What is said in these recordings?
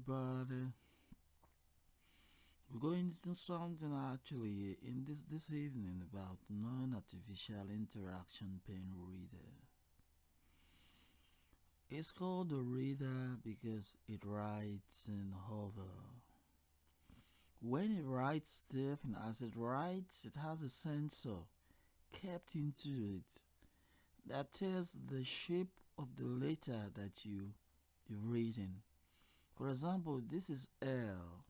everybody. We're going to do something actually in this evening about non-artificial interaction pen reader. It's called a reader because it writes in hover. When it writes stuff and as it writes, it has a sensor kept into it that tells the shape of the letter that you're reading. For example, this is L.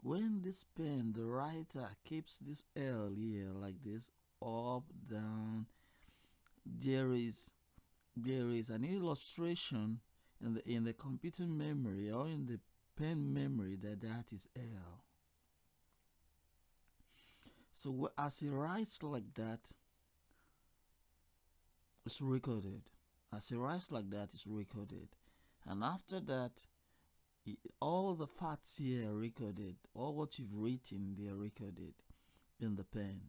When this pen, the writer keeps this L here like this, up, down, there is an illustration in the computer memory or in the pen memory that is L. So as he writes like that, it's recorded. As he writes like that, it's recorded. And after that, all the facts here are recorded. All what you've written, they are recorded in the pen.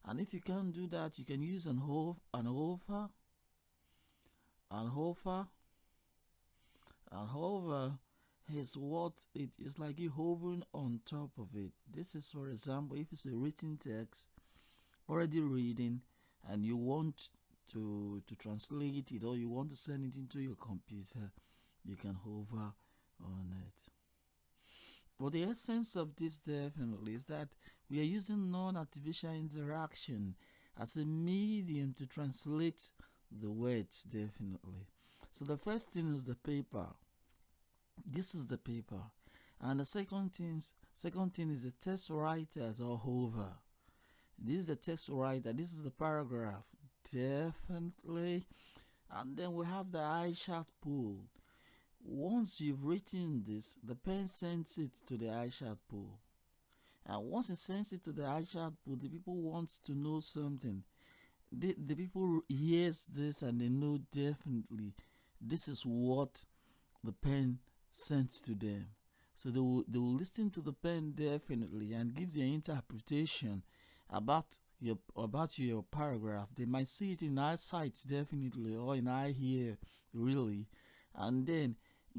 And if you can't do that, you can use an hover. An hover is what it is like you hovering on top of it. This is, for example, if it's a written text already reading and you want to translate it or you want to send it into your computer, you can hover on it. But the essence of this definitely is that we are using non-artificial interaction as a medium to translate the words definitely. So the first thing is the paper. This is the paper. And the second thing is the text writers or hover. This is the text writer. This is the paragraph. Definitely. And then we have the eyeshot pool. Once you've written this, the pen sends it to the eyeshot pool. And once it sends it to the eyeshot pool, the people want to know something. The people hears this and they know definitely this is what the pen sent to them. So they will listen to the pen definitely and give their interpretation about your paragraph. They might see it in eyesight definitely or in eye here really, and then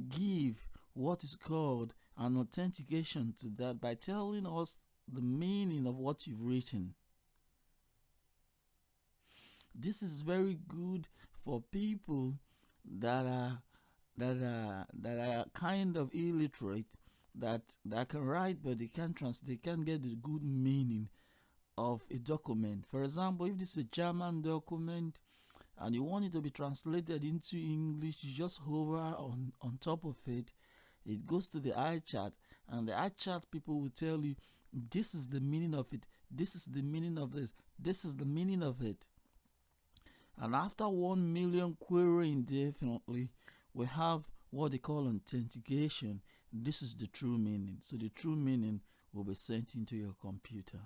give what is called an authentication to that by telling us the meaning of what you've written. This is very good for people that are kind of illiterate that can write but they can't get the good meaning of a document. For example, if this is a German document and you want it to be translated into English, you just hover on top of it. It goes to the iChat, and the iChat people will tell you, this is the meaning of it, this is the meaning of this, this is the meaning of it. And after 1 million querying, definitely, we have what they call authentication. This is the true meaning. So the true meaning will be sent into your computer.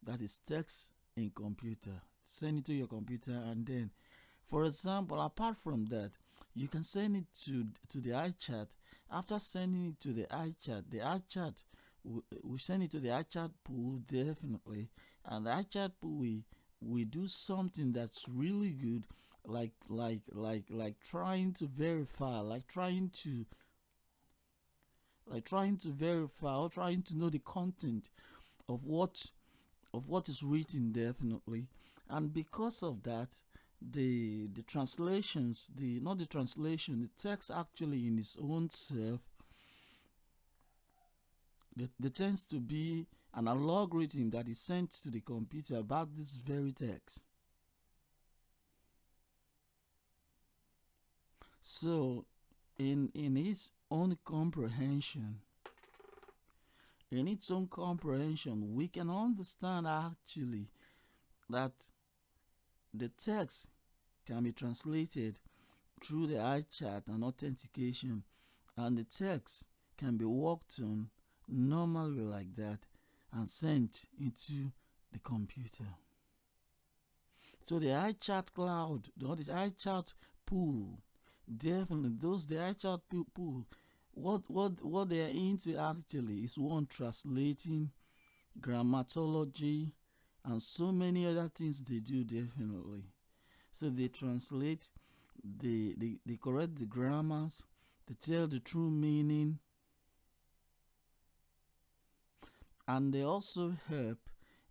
That is text in computer. Send it to your computer, and then, for example, apart from that, you can send it to the iChat. After sending it to the iChat we send it to the iChat pool definitely, and the iChat pool we do something that's really good, like trying to verify, like trying to verify or trying to know the content of what is written definitely. And because of that, the translations, the text actually in its own self, there tends to be an algorithm that is sent to the computer about this very text. So in its own comprehension, we can understand actually that the text can be translated through the iChat and authentication, and the text can be worked on normally like that and sent into the computer. So the iChat cloud, the iChat pool, definitely the iChat pool, what they are into actually is one, translating, grammatology, and so many other things they do definitely. So they translate, they correct the grammars, They tell the true meaning, and they also help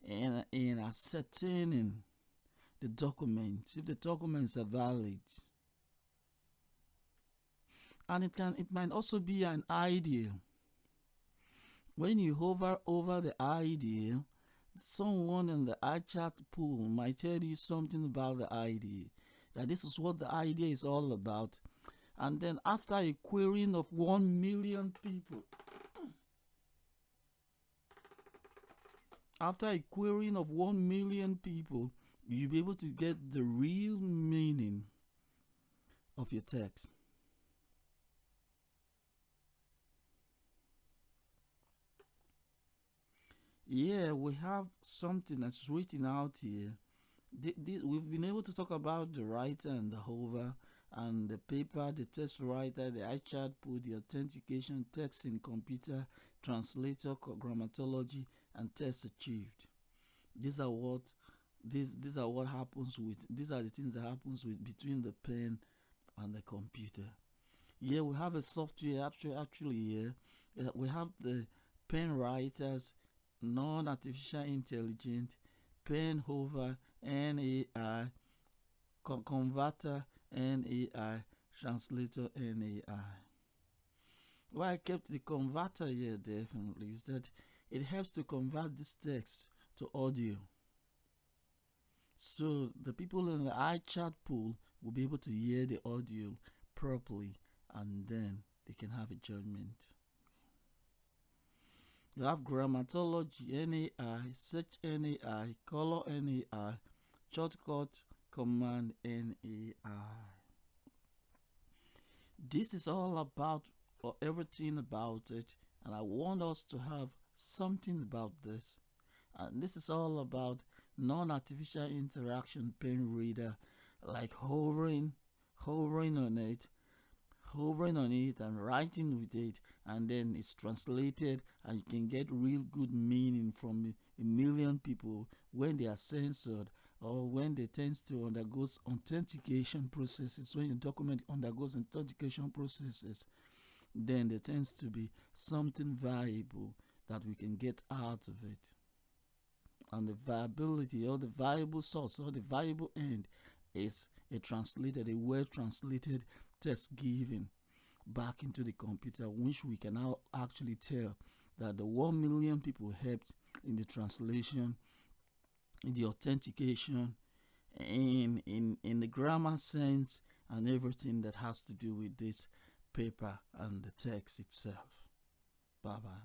in ascertaining the documents, if the documents are valid. And it might also be an idea. When you hover over the idea, someone in the iChat pool might tell you something about the idea, that this is what the idea is all about. And then after a querying of 1 million people, you'll be able to get the real meaning of your text. Yeah, we have something that's written out here. We've been able to talk about the writer and the hover, and the paper, the text writer, the iChat pool, the authentication, text in computer, translator, grammatology, and text achieved. These are what happens with. These are the things that happens with between the pen and the computer. Yeah, we have a software actually here. We have the pen writers, non-artificial intelligent, pen hover, NAI, converter, NAI, translator, NAI. Why I kept the converter here definitely is that it helps to convert this text to audio. So the people in the iChat pool will be able to hear the audio properly, and then they can have a judgment. You have grammatology, NAI, search NAI, color NAI, shortcut command NAI. This is all about, or everything about it, and I want us to have something about this. And this is all about non-artificial interaction pen reader, like hovering on it and writing with it, and then it's translated, and you can get real good meaning from a million people when they are censored, or when they tend to undergo authentication processes. When your document undergoes authentication processes, then there tends to be something valuable that we can get out of it. And the viability, or the viable source, or the viable end, is a well translated text given back into the computer, which we can now actually tell that the 1 million people helped in the translation, in the authentication, in the grammar sense, and everything that has to do with this paper and the text itself. Bye bye.